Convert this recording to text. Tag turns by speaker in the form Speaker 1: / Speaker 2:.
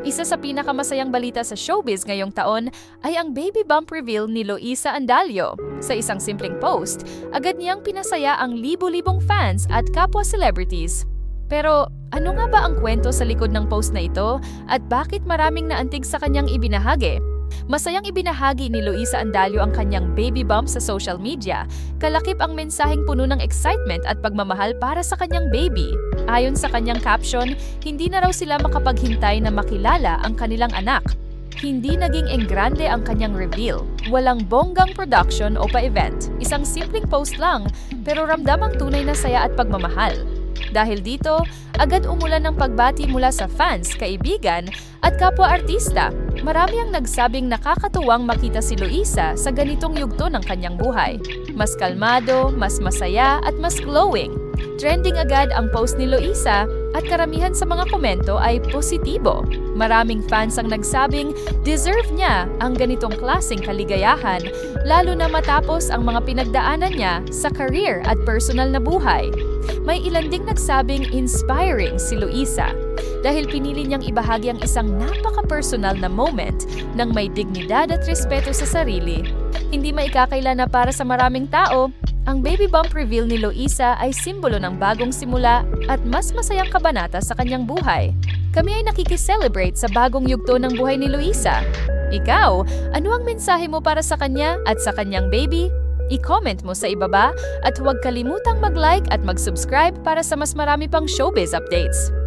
Speaker 1: Isa sa pinakamasayang balita sa showbiz ngayong taon ay ang baby bump reveal ni Loisa Andalio. Sa isang simpleng post, agad niyang pinasaya ang libu-libong fans at kapwa celebrities. Pero ano nga ba ang kwento sa likod ng post na ito at bakit maraming naantig sa kanyang ibinahagi? Masayang ibinahagi ni Loisa Andalio ang kanyang baby bump sa social media. Kalakip ang mensaheng puno ng excitement at pagmamahal para sa kanyang baby. Ayon sa kanyang caption, hindi na raw sila makapaghintay na makilala ang kanilang anak. Hindi naging enggrande ang kanyang reveal. Walang bonggang production o pa-event. Isang simpleng post lang, pero ramdam ang tunay na saya at pagmamahal. Dahil dito, agad umulan ng pagbati mula sa fans, kaibigan, at kapwa-artista. Marami ang nagsabing nakakatuwang makita si Loisa sa ganitong yugto ng kanyang buhay. Mas kalmado, mas masaya, at mas glowing. Trending agad ang post ni Loisa at karamihan sa mga komento ay positibo. Maraming fans ang nagsabing deserve niya ang ganitong klaseng kaligayahan, lalo na matapos ang mga pinagdaanan niya sa career at personal na buhay. May ilan ding nagsabing inspiring si Loisa dahil pinili niyang ibahagi ang isang napaka-personal na moment ng may dignidad at respeto sa sarili. Hindi maikakaila na para sa maraming tao, ang baby bump reveal ni Loisa ay simbolo ng bagong simula at mas masayang kabanata sa kanyang buhay. Kami ay nakikiselebrate sa bagong yugto ng buhay ni Loisa. Ikaw, ano ang mensahe mo para sa kanya at sa kanyang baby? I-comment mo sa ibaba at huwag kalimutang mag-like at mag-subscribe para sa mas marami pang showbiz updates.